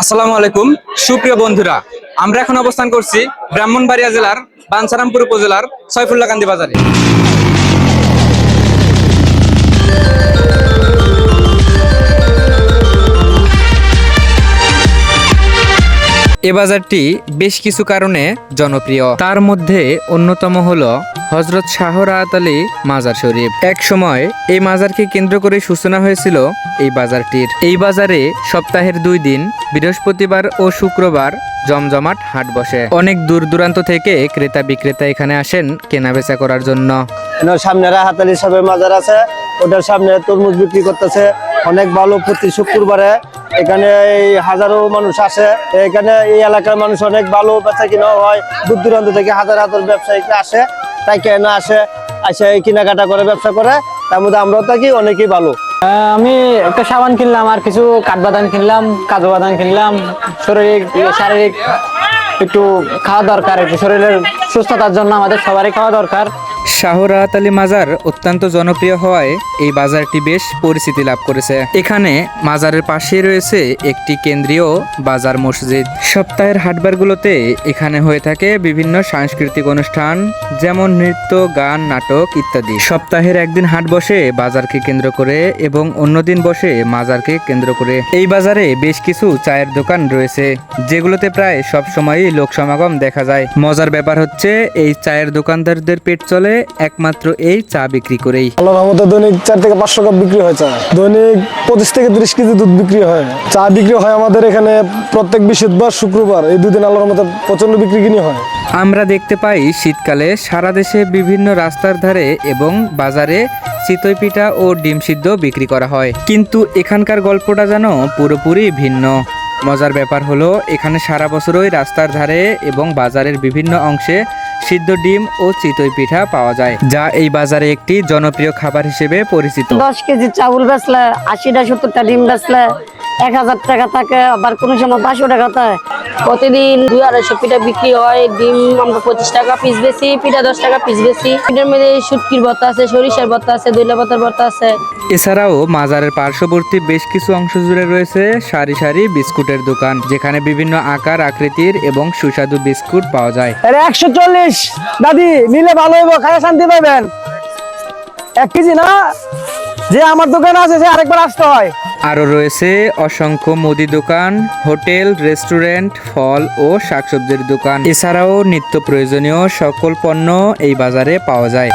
আসসালামু আলাইকুম সুপ্রিয় বন্ধুরা, আমরা এখন অবস্থান করছি ব্রাহ্মণবাড়িয়া জেলার বাঞ্ছারামপুর উপজেলার সয়ফুল্লাহকান্দি বাজারে। এ বাজারটি বেশ কিছু কারণে জনপ্রিয়, তার মধ্যে অন্যতম হলো হযরত শাহ রাহাত আলী মাজার শরীফ। এক সময় এই মাজারকে কেন্দ্র করে সূচনা হয়েছিল এই বাজারটির। এই বাজারে সপ্তাহের 2 দিন বৃহস্পতিবার ও শুক্রবার জমজমাট হাট বসে। অনেক দূর দূরান্ত থেকে ক্রেতা বিক্রেতা এখানে আসেন কেনাবেচা করার জন্য। সামনে রাহাত আলী সাহেবের মাজার আছে, ওটার সামনে তরমুজ বিক্রি করতেছে অনেক ভালো। প্রতি শুক্রবারে এখানে হাজারো মানুষ আসে। এখানে এই এলাকার মানুষ অনেক ভালো বেচা কিনা হয়। দূর দূরান্ত থেকে হাজার হাজার ব্যবসায়ী আসে, তাই কেনা আসে এই কেনাকাটা করে ব্যবসা করে। তার মধ্যে আমরাও থাকি, অনেকেই ভালো। আমি একটা সাবান কিনলাম, আর কিছু কাঠবাদাম কিনলাম, কাজু বাদাম কিনলাম। শারীরিক একটু খাওয়া দরকার, একটু শরীরের সুস্থতার জন্য আমাদের সবারই খাওয়া দরকার। শাহ রাহাত আলী মাজার অত্যন্ত জনপ্রিয় হওয়ায় এই বাজারটি বেশ পরিচিতি লাভ করেছে। এখানে মাজারের পাশেই রয়েছে একটি কেন্দ্রীয় বাজার মসজিদ। সপ্তাহের হাটবারগুলোতে এখানে হয়ে থাকে বিভিন্ন সাংস্কৃতিক অনুষ্ঠান, যেমন নৃত্য, গান, নাটক ইত্যাদি। সপ্তাহের একদিন হাট বসে বাজারকে কেন্দ্র করে এবং অন্যদিন বসে মাজারকে কেন্দ্র করে। এই বাজারে বেশ কিছু চায়ের দোকান রয়েছে, যেগুলোতে প্রায় সব সময়ই লোক সমাগম দেখা যায়। মজার ব্যাপার হচ্ছে এই চায়ের দোকানদারদের পেট চলে একমাত্র এই চা বিক্রি করেই। আল্লাহর রহমতে দৈনিক 4 থেকে 500 কাপ বিক্রি হয় চা। দৈনিক 25 থেকে 30 কেজি দুধ বিক্রি হয়। চা বিক্রি হয় আমাদের এখানে প্রত্যেক বৃহস্পতিবার, শুক্রবার, এই 2 দিন আল্লাহর রহমতে প্রচন্ড বিক্রি কিনি হয়। আমরা দেখতে পাই শীতকালে সারা দেশে বিভিন্ন রাস্তার ধারে এবং বাজারে চিতই পিঠা ও ডিম সিদ্ধ বিক্রি করা হয়, কিন্তু এখানকার গল্পটা যেন পুরোপুরি ভিন্ন। মজার ব্যাপার হলো এখানে সারা বছরই রাস্তার ধারে এবং বাজারের বিভিন্ন অংশে সিদ্ধ ডিম ও চিতই পিঠা পাওয়া যায়, যা এই বাজারে একটি জনপ্রিয় খাবার হিসেবে পরিচিত। 10 কেজি চাউল বেচলে 80টা 70টা ডিম বেচলে 1000 টাকা থাকে, আবার কোনো সময় 500 টাকা থাকে। প্রতিদিন 200-250 পিঠা বিক্রি হয়। ডিম আমরা 25 টাকা পিস বেশি, পিঠা 10 টাকা পিস বেশি। পিঠার মধ্যে শুটকির ভর্তা আছে, সরিষার ভর্তা আছে, দইলা পাতার ভর্তা আছে। এছাড়াও মাজারের পার্শ্ববর্তী বেশ কিছু অংশ জুড়ে রয়েছে সারি সারি বিস্কুটের দোকান, যেখানে বিভিন্ন আকার আকৃতির এবং সুস্বাদু বিস্কুট পাওয়া যায়। 140 দাদি নিলে ভালো হইব, খায় শান্তি পাইবেন। 1 কেজি না, যে আমার দোকানে আছে সে আরেকবার আসতে হয়। আরও রয়েছে অসংখ্য মুদি দোকান, হোটেল, রেস্টুরেন্ট, ফল ও শাকসবজির দোকান। এছাড়াও নিত্য প্রয়োজনীয় সকল পণ্য এই বাজারে পাওয়া যায়।